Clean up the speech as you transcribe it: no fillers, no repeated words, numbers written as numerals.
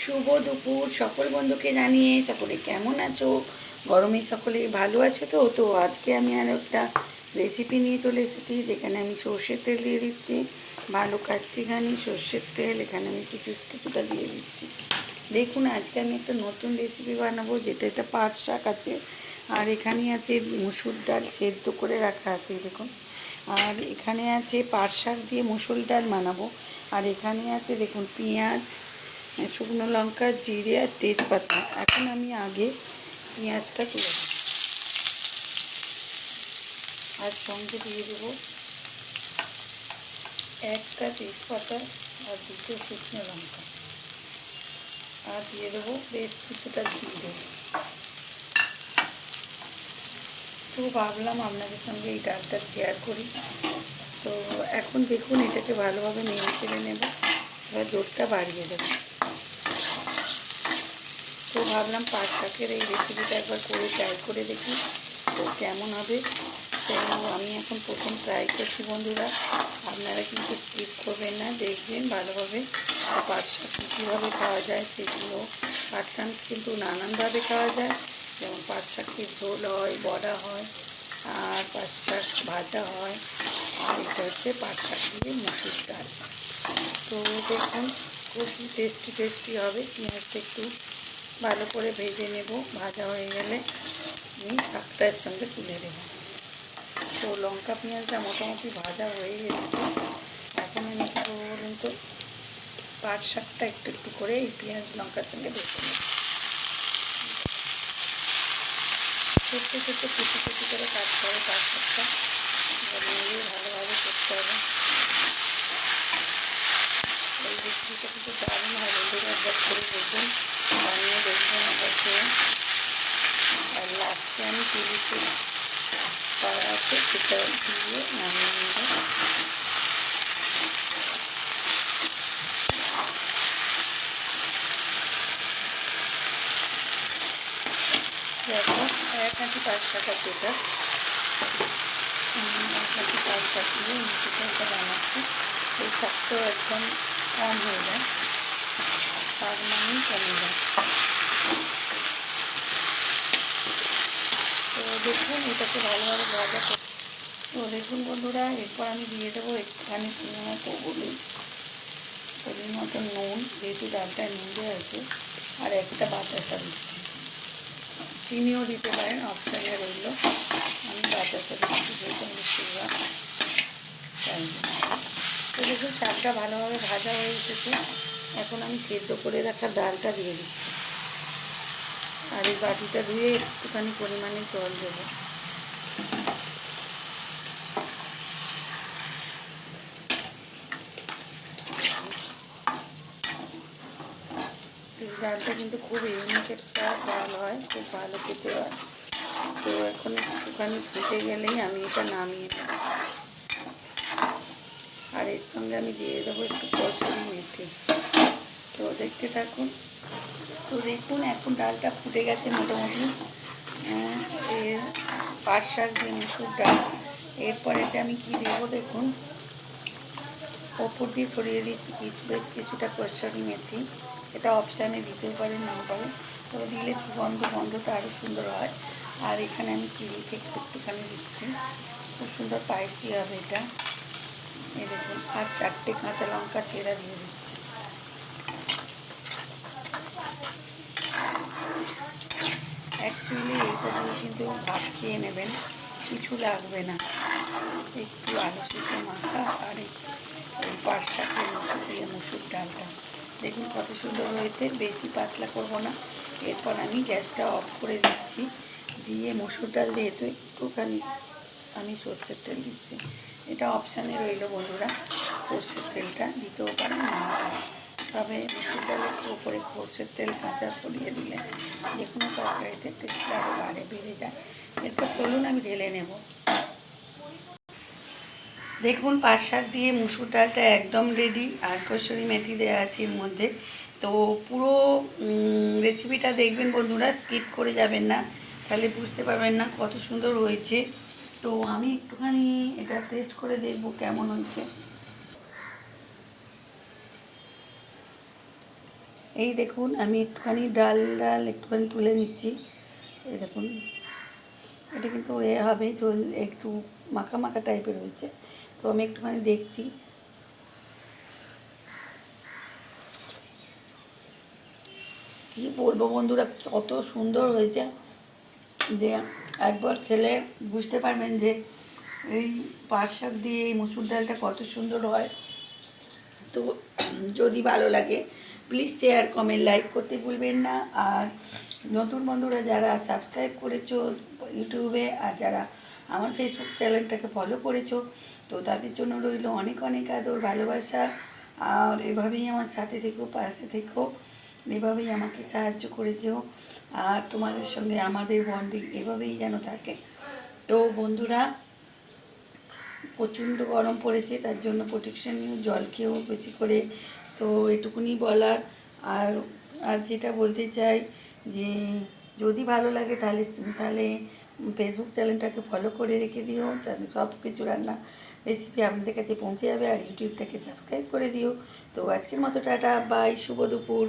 শুভ দুপুর সকল বন্ধুকে জানিয়ে সকলে কেমন আছো, গরমে সকলে ভালো আছো তো। তো আজকে আমি আর একটা রেসিপি নিয়ে চলে এসেছি, যেখানে আমি সর্ষের তেল দিয়ে দিচ্ছি, ভালো কাচ্চিঘানি সর্ষের তেল এখানে আমি কিছুটা দিয়ে দিচ্ছি। দেখুন আজকে আমি একটা নতুন রেসিপি বানাবো, যেটা একটা পাট শাক আছে, আর এখানে আছে মুসুর ডাল সেদ্ধ করে রাখা আছে দেখুন, আর এখানে আছে পাট শাক দিয়ে মুসুর ডাল বানাবো, আর এখানে আছে দেখুন পেঁয়াজ, শুকনো লঙ্কা, জিরে আর তেজপাতা। এখন আমি আগে পেঁয়াজটা তুলে দেব, আর সঙ্গে দিয়ে দেবো একটা তেজপাতা আর দুটো শুকনো লঙ্কা, আর দিয়ে দেবো বেশ কিছুটা জিরে। তো ভাবলাম আপনাদের সঙ্গে এই ডালটা শেয়ার করি। তো এখন দেখুন এটাকে ভালোভাবে নেড়ে চেড়ে নেব, এবার জোরটা বাড়িয়ে দেবো। তো ভাবলাম পাট শাকের এই রেসিপিটা একবার করে ট্রাই করে দেখি তো কেমন হবে। তো আমি এখন প্রথম ট্রাই করছি বন্ধুরা, আপনারা কিন্তু স্কিপ করবেন না, দেখবেন ভালোভাবে। পাট শাক কীভাবে খাওয়া যায় সেগুলো, পাট শাক কিন্তু নানানভাবে খাওয়া যায়, যেমন পাট শাকের ঝোল হয়, বড়া হয়, আর পাট শাক ভাজা হয়, আর এটা হচ্ছে পাট শাক দিয়ে মুসুর ডাল। তো দেখুন খুব টেস্টি হবে। পেঁয়াজটা একটু ভালো করে ভেজে নেব, ভাজা হয়ে গেলে আমি শাকটা এর সঙ্গে তুলে দেবো। তো লঙ্কা পেঁয়াজটা মোটামুটি ভাজা হয়ে গেছে, এখন আমি কী করবো বলুন তো, পাট শাকটা একটু একটু করে এই পেঁয়াজ লঙ্কার সঙ্গে ভেজে নেব। ছোট্ট ছোট্ট কুচি কুচি করে কাটতে হবে পাট শাকটা, নিয়ে ভালোভাবে করতে হবে। এই রেসিপিটা কিন্তু দারুণ হয় বন্ধুরা, একবার করে দেখবেন, বানিয়ে দেখবেন অবশ্যই। আর লাস্টে আমি চিলিতে করা আছে সেটা দিয়ে নামিয়ে নেব। দেখো এক আঁটি পাঁচ টাকা যেটা, এক আঁটি পাঁচ টাকা দিয়ে মুসুরটা বানাচ্ছি। এই শাকটাও একদম কম হয়ে যায়, শাক মানেই কমে যায়। তো দেখুন এটাকে ভালোভাবে ভাজা করতে। তো দেখুন বন্ধুরা, এরপর আমি দিয়ে দেবো একটুখানি পরিমতো নুন, যেহেতু ডালটা নুন দেওয়া আছে, আর একটা বাতাসা দিচ্ছি। চিনিও দিতে পারেন, অপশানে রইল। আমি বাতাসা দিচ্ছি যেহেতু মিষ্টিভাব তাই। তো দেখুন শাকটা ভালোভাবে ভাজা হয়ে এসেছে, এখন আমি সেদ্ধ করে রাখা ডালটা দিয়ে দিচ্ছি, আর এই বাটিটা ধুয়ে একটুখানি পরিমাণে জল দেবো। এই ডালটা কিন্তু খুব ইউনিক একটা ডাল হয়, খুব ভালো খেতে হয়। তো এখন একটুখানি ফুটে গেলেই আমি এটা নামিয়ে নেব, আর এর সঙ্গে আমি দিয়ে দেবো একটু কসুরি মেথি। তো দেখতে থাকুন। তো দেখুন এখন ডালটা ফুটে গেছে মোটামুটি, এর পাট শাক দিয়ে মুসুর ডাল। এরপরেতে আমি কি দেবো দেখুন, ওপর দিয়ে ছড়িয়ে দিচ্ছি বেশ কিছুটা কসুরি মেথি। এটা অপশানে দিতেও পারেন নাও পারেন, তবে দিলে গন্ধটা আরও সুন্দর হয়। আর এখানে আমি চিলি ফ্লেক্স একটুখানি দিচ্ছি, খুব সুন্দর স্পাইসি হবে এটা। এই দেখুন, আর 4টে কাঁচা লঙ্কা চেরা দিয়ে দিচ্ছি। অ্যাকচুয়ালি এইটা দিয়ে কিন্তু ভাত খেয়ে নেবেন, কিছু লাগবে না, একটু আলু সিদ্ধ মাখা আর এই পাট শাকের মুসুর ডালটা দেখুন কত সুন্দর হয়েছে। বেশি পাতলা করব না। এরপর আমি গ্যাসটা অফ করে দিচ্ছি, দিয়ে মুসুর ডাল যেহেতু একটুখানি আমি সর্ষের তেল দিচ্ছি, এটা অপশানে রইল বন্ধুরা, সর্ষের তেলটা দিতেও পারেন না পারেন, তবে মুসুর ডালের উপরে সর্ষের তেল কাঁচা ছড়িয়ে দিলে যে কোনো তরকারিতে টেস্টটা আরও বেড়ে যায়। এরপর চলুন আমি ঢেলে নেব। দেখুন পাট শাক দিয়ে মুসুর ডালটা একদম রেডি, আর কসুরি মেথি দেওয়া আছে এর মধ্যে। তো পুরো রেসিপিটা দেখবেন বন্ধুরা, স্কিপ করে যাবেন না, তাহলে বুঝতে পারবেন না কত সুন্দর হয়েছে। তো আমি একটুখানি এটা টেস্ট করে দেখব কেমন হয়েছে। এই দেখুন আমি একটুখানি ডাল একটুখানি তুলে নিচ্ছি। এই দেখুন এটা কিন্তু হবে একটু মাখা মাখা টাইপের হয়েছে, তো আমি একটুখানি দেখছি। কী বলবো বন্ধুরা, কত সুন্দর হয়েছে যে একবার খেলে বুঝতে পারবেন যে এই পাট শাক দিয়ে এই মসুর ডালটা কত সুন্দর হয়। তো যদি ভালো লাগে প্লিজ শেয়ার কমেন্ট লাইক করতে ভুলবেন না। আর নতুন বন্ধুরা যারা সাবস্ক্রাইব করেছো ইউটিউবে আর যারা আমার ফেসবুক চ্যানেলটাকে ফলো করেছো, তো তাদের জন্য রইল অনেক অনেক আদর ভালোবাসা। আর এভাবেই আমার সাথে থেকো, পাশে থেকো, এভাবেই আমাকে সাহায্য করে যেও। আর তোমাদের সঙ্গে আমাদের বন্ডিং এভাবেই যেন থাকে। তো বন্ধুরা, প্রচণ্ড গরম পড়েছে, তার জন্য প্রোটেকশন নিয়ে জল খেয়েও বেশি করে। তো এটুকুনি বলার। আর আর যেটা বলতে চাই যে যদি ভালো লাগে তাহলে তাহলে ফেসবুক চ্যানেলটাকে ফলো করে রেখে দিও, তাহলে সব কিছু রান্না রেসিপি আপনাদের কাছে পৌঁছে যাবে। আর ইউটিউবটাকে সাবস্ক্রাইব করে দিও। তো আজকের মতো টাটা, বাই, শুভ দুপুর।